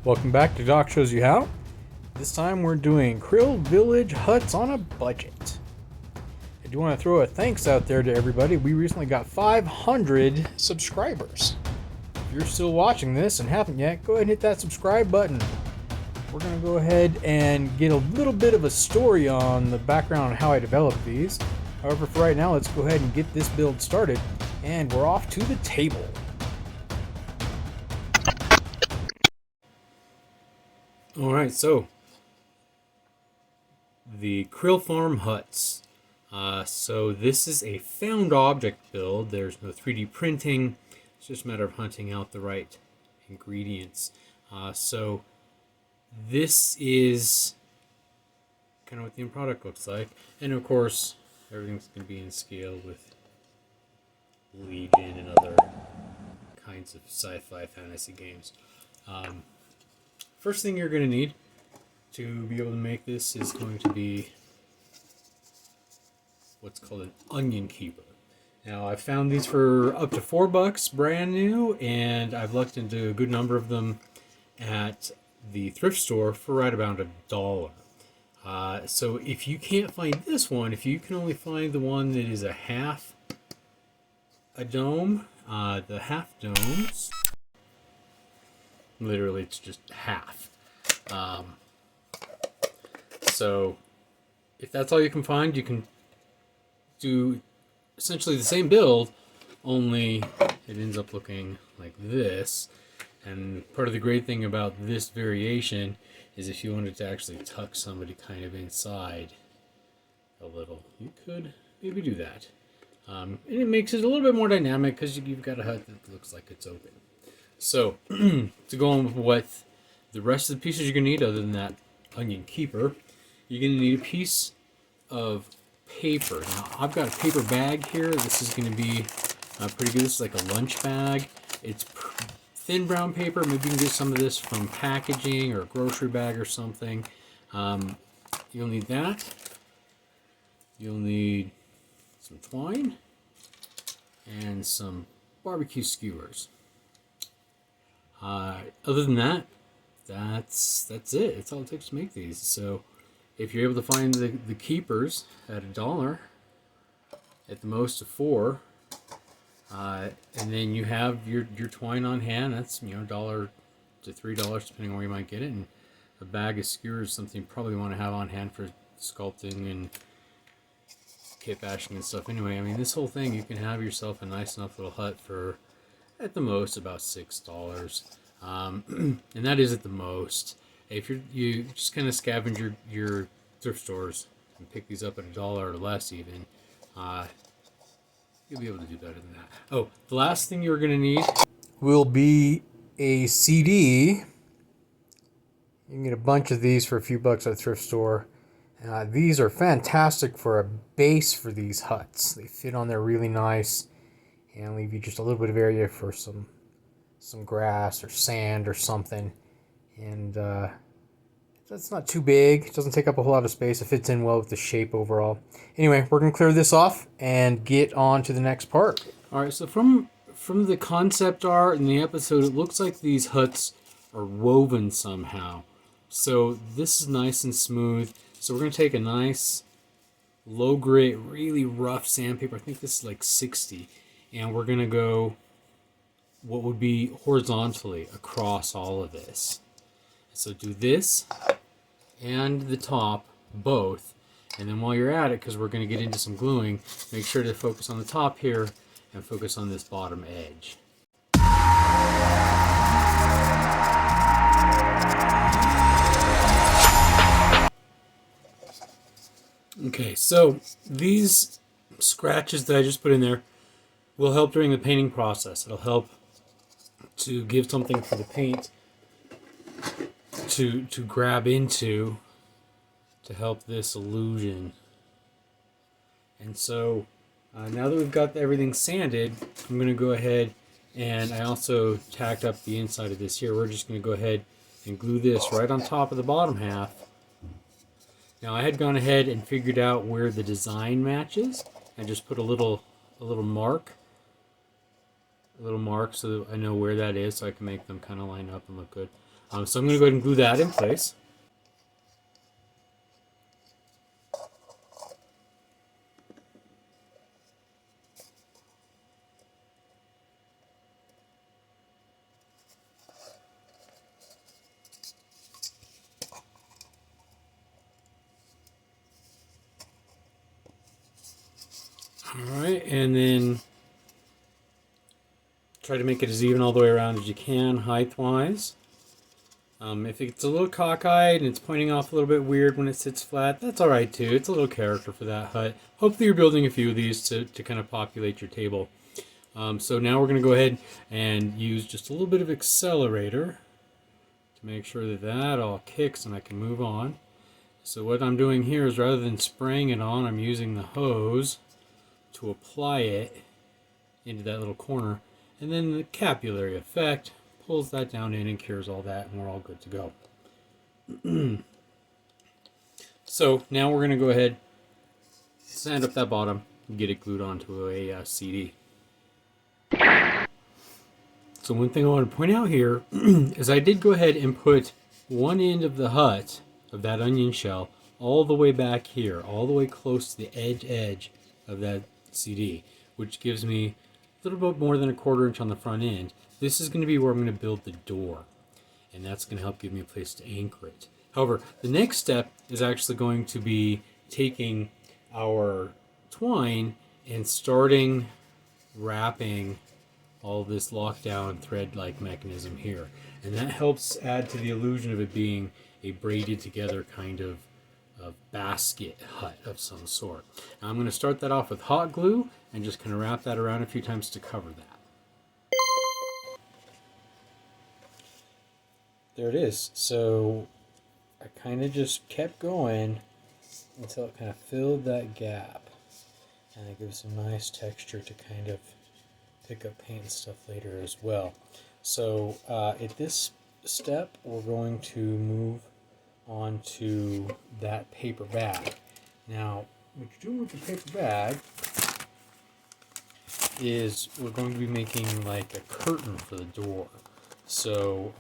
Welcome back to Doc Shows You How. This time we're doing Krill Village Huts on a Budget. I do want to throw a thanks out there to everybody. We recently got 500 subscribers. If you're still watching this and haven't yet, go ahead and hit that subscribe button. We're going to go ahead and get a little bit of a story on the background on how I developed these. However, for right now, let's go ahead and get this build started, and we're off to the table. Alright, so the Krill Farm Huts. So this is a found object build. There's no 3D printing. It's just a matter of hunting out the right ingredients. So this is kind of what the end product looks like. And of course, everything's going to be in scale with Legion and other kinds of sci-fi fantasy games. First thing you're going to need to be able to make this is going to be what's called an onion keeper. Now, I've found these for up to $4 brand new, and I've looked into a good number of them at the thrift store for right about $1. So if you can't find this one, if you can only find the one that is a half a dome, the half domes, literally it's just half. So if that's all you can find, you can do essentially the same build, only it ends up looking like this. And part of the great thing about this variation is if you wanted to actually tuck somebody kind of inside a little, you could maybe do that. And it makes it a little bit more dynamic because you've got a hut that looks like it's open. So, to go on with what the rest of the pieces you're going to need, other than that onion keeper, you're going to need a piece of paper. Now, I've got a paper bag here. This is going to be pretty good. This is like a lunch bag. It's thin brown paper. Maybe you can get some of this from packaging or a grocery bag or something. You'll need that. You'll need some twine and some barbecue skewers. Other than that, that's it. That's all it takes to make these. So if you're able to find the keepers at $1, at the most of $4, and then you have your twine on hand, that's $1 to $3 depending on where you might get it, and a bag of skewers is something you probably want to have on hand for sculpting and kit bashing and stuff. Anyway, I mean, this whole thing, you can have yourself a nice enough little hut for at the most about $6, and that is at the most. If you just kind of scavenge your thrift stores and pick these up at $1 or less, even, you'll be able to do better than that. Oh, the last thing you're going to need will be a CD. You can get a bunch of these for a few bucks at a thrift store. These are fantastic for a base for these huts. They fit on there really nice and leave you just a little bit of area for some grass or sand or something. And that's not too big. It doesn't take up a whole lot of space. It fits in well with the shape overall. Anyway, we're going to clear this off and get on to the next part. Alright, so from the concept art in the episode, it looks like these huts are woven somehow. So this is nice and smooth. So we're going to take a nice low grit, really rough sandpaper. I think this is like 60. And we're going to go what would be horizontally across all of this. So do this and the top, both. And then while you're at it, because we're going to get into some gluing, make sure to focus on the top here and focus on this bottom edge. Okay, so these scratches that I just put in there will help during the painting process. It'll help to give something for the paint to grab into to help this illusion. And so now that we've got everything sanded, I'm going to go ahead, and I also tacked up the inside of this here. We're just going to go ahead and glue this right on top of the bottom half. Now I had gone ahead and figured out where the design matches and just put a little mark a little mark so that I know where that is, so I can make them kind of line up and look good. So I'm going to go ahead and glue that in place. Alright, and then try to make it as even all the way around as you can, height-wise. If it's a little cockeyed and it's pointing off a little bit weird when it sits flat, that's alright too. It's a little character for that hut. Hopefully you're building a few of these to kind of populate your table. So now we're going to go ahead and use just a little bit of accelerator to make sure that that all kicks and I can move on. So what I'm doing here is rather than spraying it on, I'm using the hose to apply it into that little corner, and then the capillary effect pulls that down in and cures all that, and we're all good to go. So now we're going to go ahead, sand up that bottom, and get it glued onto a CD. So one thing I want to point out here is I did go ahead and put one end of the hut of that onion shell all the way back here, all the way close to the edge of that CD, which gives me a little bit more than a 1/4 inch on the front end. This is going to be where I'm going to build the door, and that's going to help give me a place to anchor it. However, the next step is actually going to be taking our twine and starting wrapping all this lockdown thread-like mechanism here, and that helps add to the illusion of it being a braided together kind of basket hut of some sort. Now I'm going to start that off with hot glue and just kind of wrap that around a few times to cover that. There it is. So I kind of just kept going until it kind of filled that gap, and it gives a nice texture to kind of pick up paint and stuff later as well. So at this step we're going to move onto that paper bag. Now what you're doing with the paper bag is we're going to be making like a curtain for the door. So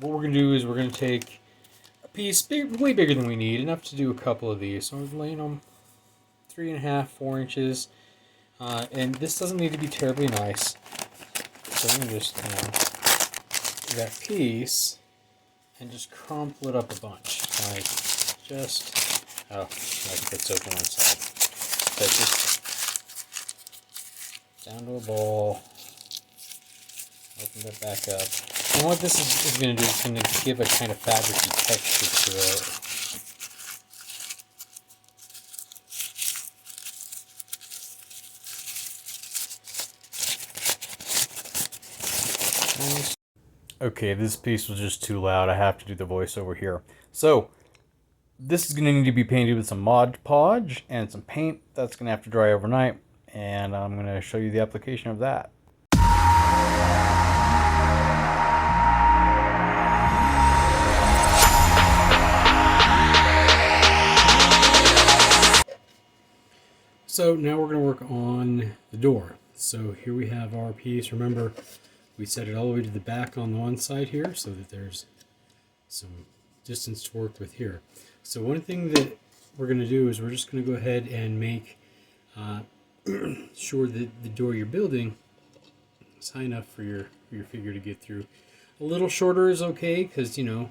what we're going to do is we're going to take a piece way bigger than we need, enough to do a couple of these. So we're laying them 3.5, 4 inches, and this doesn't need to be terribly nice. So I'm going to just that piece and just crumple it up a bunch, like just like it's open one side. So just down to a bowl, open it back up. And what this is going to do is going to give a kind of fabricy texture to it. Okay, this piece was just too loud. I have to do the voiceover here. So, this is going to need to be painted with some Mod Podge and some paint. That's going to have to dry overnight, and I'm going to show you the application of that. So now we're going to work on the door. So here we have our piece. Remember, we set it all the way to the back on the one side here so that there's some distance to work with here. So one thing that we're going to do is we're just going to go ahead and make sure that the door you're building is high enough for your figure to get through. A little shorter is okay because, you know,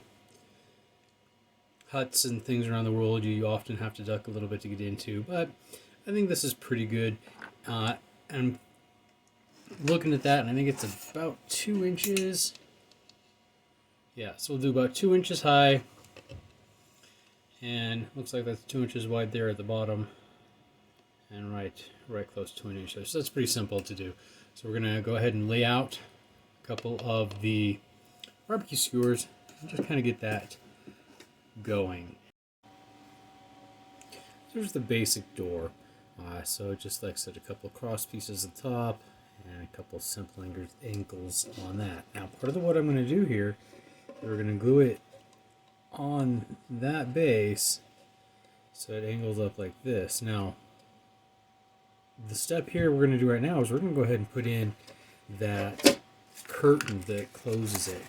huts and things around the world you often have to duck a little bit to get into, but I think this is pretty good. And looking at that, and I think it's about 2 inches. Yeah, so we'll do about 2 inches high, and looks like that's 2 inches wide there at the bottom, and right close to 1 inch there. So that's pretty simple to do. So we're gonna go ahead and lay out a couple of the barbecue skewers and just kind of get that going. There's the basic door. So just like I said, a couple of cross pieces at the top and a couple of simple angles on that. Now part of what I'm going to do here, we're going to glue it on that base so it angles up like this. Now the step here we're going to do right now is we're going to go ahead and put in that curtain that closes it.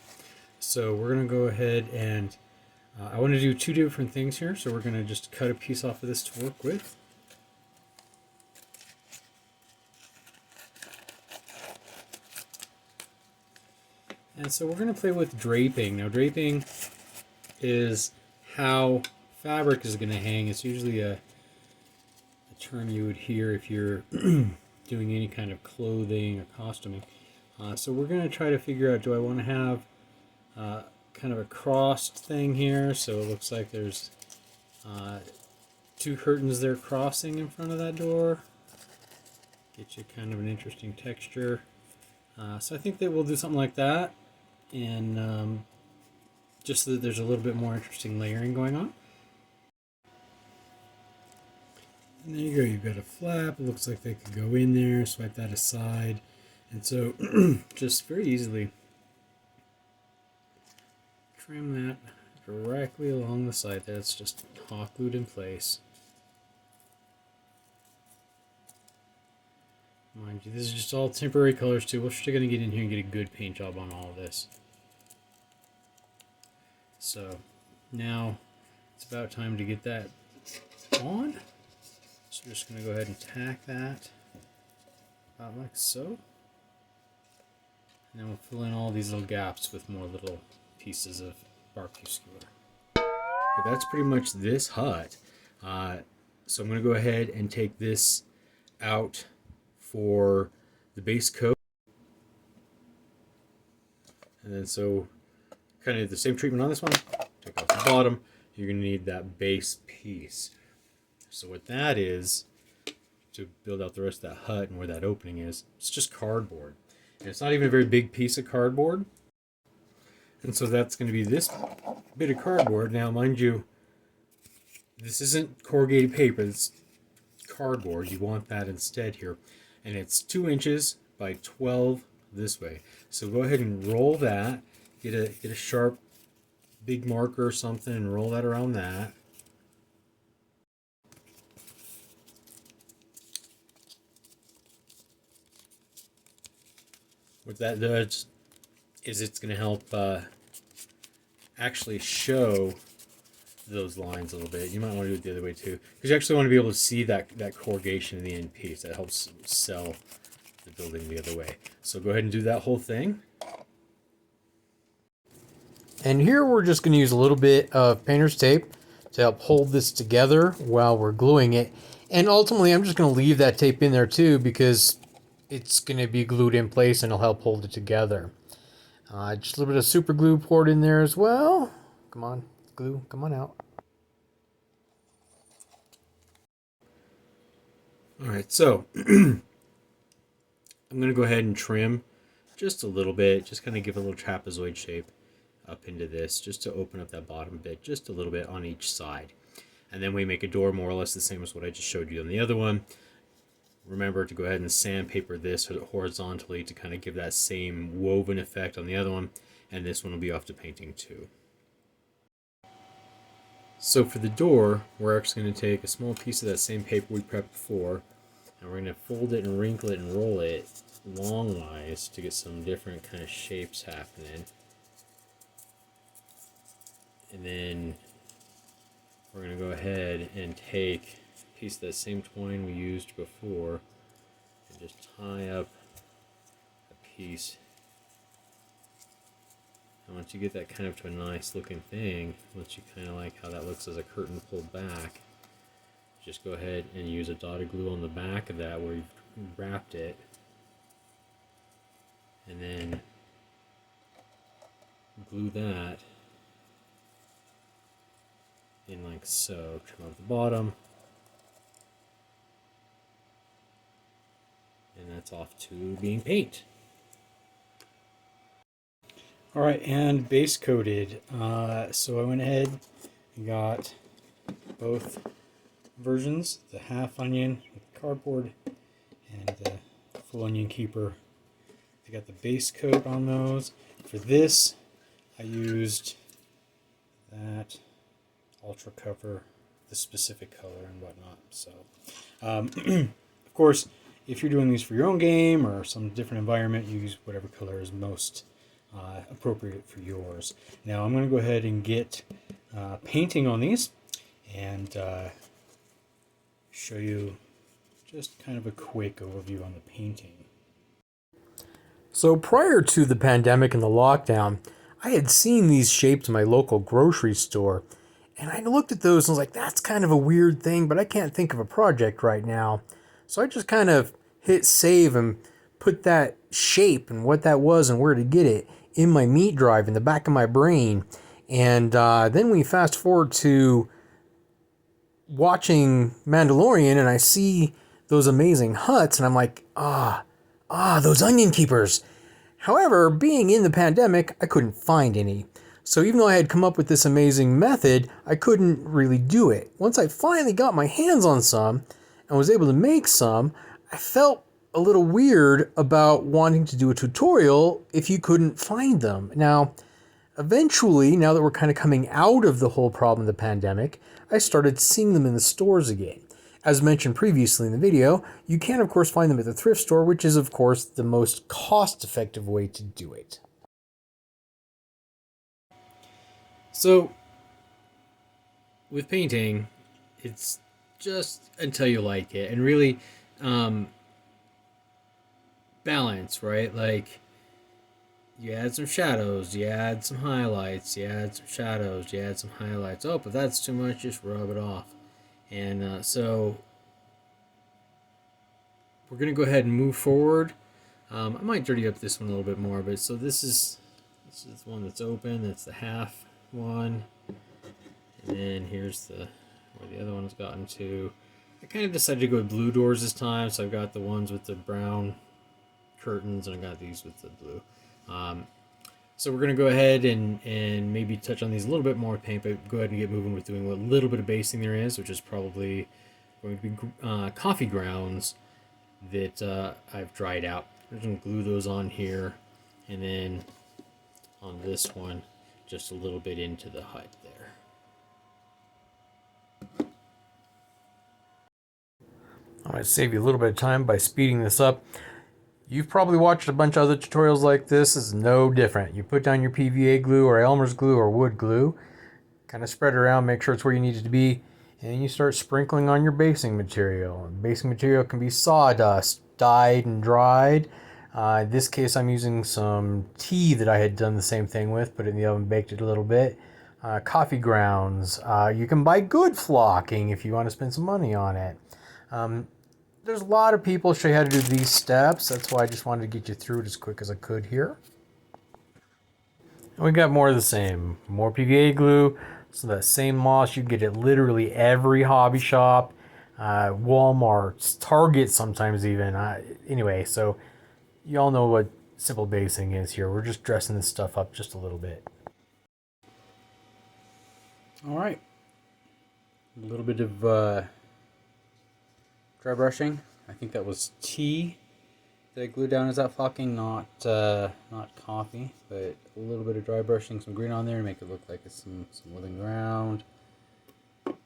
So we're going to go ahead and I want to do two different things here. So we're going to just cut a piece off of this to work with. And so we're going to play with draping. Now draping is how fabric is going to hang. It's usually a term you would hear if you're doing any kind of clothing or costuming. So we're going to try to figure out, do I want to have kind of a crossed thing here, so it looks like there's two curtains there crossing in front of that door. Get you kind of an interesting texture. So I think that we'll do something like that, and just so that there's a little bit more interesting layering going on. And there you go, you've got a flap. It looks like they could go in there, swipe that aside. And so just very easily trim that directly along the side there. It's just hot glued in place. Mind you, this is just all temporary colors too. We're still going to get in here and get a good paint job on all of this. So now it's about time to get that on. So we're just going to go ahead and tack that about like so. And then we'll fill in all these little gaps with more little pieces of barbecue skewer. But that's pretty much this hut. So I'm going to go ahead and take this out for the base coat. And then so kind of the same treatment on this one. Take off the bottom. You're going to need that base piece. So what that is, to build out the rest of that hut and where that opening is, it's just cardboard. And it's not even a very big piece of cardboard. And so that's going to be this bit of cardboard. Now, mind you, this isn't corrugated paper, it's cardboard. You want that instead here. And it's 2 inches by 12 this way. So go ahead and roll that. Get a sharp big marker or something and roll that around that. What that does is it's going to help actually show those lines a little bit. You might want to do it the other way too, because you actually want to be able to see that corrugation in the end piece. That helps sell the building the other way. So go ahead and do that whole thing. And here we're just going to use a little bit of painter's tape to help hold this together while we're gluing it. And ultimately I'm just going to leave that tape in there too, because it's going to be glued in place and it'll help hold it together. Just a little bit of super glue poured in there as well. Come on, glue, come on out. Alright, so I'm going to go ahead and trim just a little bit, just kind of give a little trapezoid shape up into this, just to open up that bottom bit just a little bit on each side. And then we make a door more or less the same as what I just showed you on the other one. Remember to go ahead and sandpaper this horizontally to kind of give that same woven effect on the other one, and this one will be off to painting too. So for the door, we're actually going to take a small piece of that same paper we prepped before, and we're going to fold it and wrinkle it and roll it longwise to get some different kind of shapes happening. And then we're going to go ahead and take piece of that same twine we used before and just tie up a piece. And once you get that kind of to a nice looking thing, once you kind of like how that looks as a curtain pulled back, just go ahead and use a dotted glue on the back of that where you've wrapped it, and then glue that in like so. Trim off the bottom. And that's off to being paint. Alright, and base coated. So I went ahead and got both versions, the half onion with cardboard and the full onion keeper. I got the base coat on those. For this, I used that ultra cover, the specific color and whatnot. So, of course, if you're doing these for your own game or some different environment, use whatever color is most appropriate for yours. Now I'm going to go ahead and get painting on these and show you just kind of a quick overview on the painting. So prior to the pandemic and the lockdown, I had seen these shapes in my local grocery store, and I looked at those and was like, that's kind of a weird thing, but I can't think of a project right now. So I just kind of hit save and put that shape and what that was and where to get it in my meat drive in the back of my brain. And then we fast forward to watching Mandalorian, and I see those amazing huts, and I'm like, those onion keepers. However, being in the pandemic, I couldn't find any. So even though I had come up with this amazing method, I couldn't really do it. Once I finally got my hands on some and was able to make some, I felt a little weird about wanting to do a tutorial if you couldn't find them. Now, eventually, now that we're kind of coming out of the whole problem of the pandemic, I started seeing them in the stores again. As mentioned previously in the video, you can of course find them at the thrift store, which is of course the most cost-effective way to do it. So, with painting, it's just until you like it, and really balance, right? Like, you add some shadows, you add some highlights, you add some shadows, you add some highlights. Oh, but that's too much, just rub it off. And so we're going to go ahead and move forward. I might dirty up this one a little bit more, but so this is the one that's open. That's the half one. And then here's where the other one's gotten to. I kind of decided to go with blue doors this time, so I've got the ones with the brown curtains, and I got these with the blue. So we're going to go ahead and maybe touch on these a little bit more with paint, but go ahead and get moving with doing what little bit of basing there is, which is probably going to be coffee grounds that I've dried out. I'm just going to glue those on here, and then on this one, just a little bit into the hut there. I'm going to save you a little bit of time by speeding this up. You've probably watched a bunch of other tutorials like this. It's no different. You put down your PVA glue or Elmer's glue or wood glue, kind of spread it around, make sure it's where you need it to be, and you start sprinkling on your basing material. And basing material can be sawdust, dyed and dried. In this case, I'm using some tea that I had done the same thing with, put it in the oven, baked it a little bit. Coffee grounds. You can buy good flocking if you want to spend some money on it. There's a lot of people show you how to do these steps. That's why I just wanted to get you through it as quick as I could here. And we got more of the same. More PVA glue. So that same moss, you get at literally every hobby shop. Walmart, Target sometimes even. Anyway, so you all know what simple basing is here. We're just dressing this stuff up just a little bit. Alright. A little bit of dry brushing. I think that was tea that I glued down as that flocking, not coffee, but a little bit of dry brushing, some green on there to make it look like it's some living ground.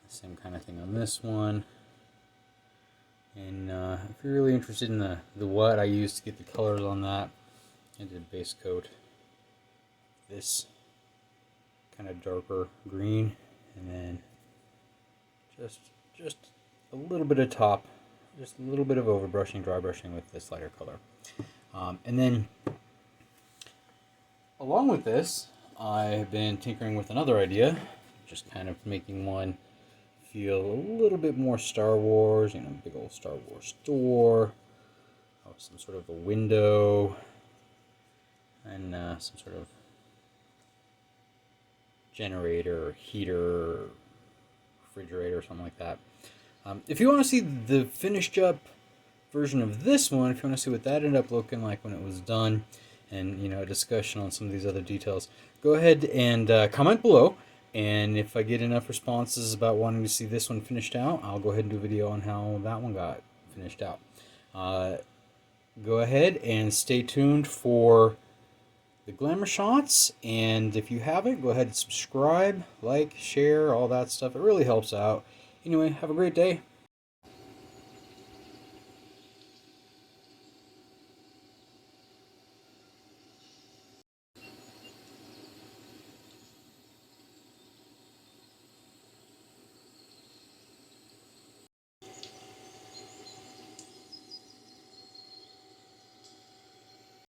Same kind of thing on this one. And if you're really interested in the what I used to get the colors on that, I did base coat this kind of darker green, and then just a little bit of top. Just a little bit of overbrushing, dry brushing with this lighter color. And then, along with this, I've been tinkering with another idea, just kind of making one feel a little bit more Star Wars, you know, big old Star Wars store, some sort of a window, and some sort of generator, or heater, refrigerator, or something like that. If you want to see the finished up version of this one, if you want to see what that ended up looking like when it was done, and a discussion on some of these other details, go ahead and comment below. And if I get enough responses about wanting to see this one finished out, I'll go ahead and do a video on how that one got finished out. Go ahead and stay tuned for the glamour shots, and if you haven't, go ahead and subscribe, like, share, all that stuff. It really helps out. Anyway, have a great day.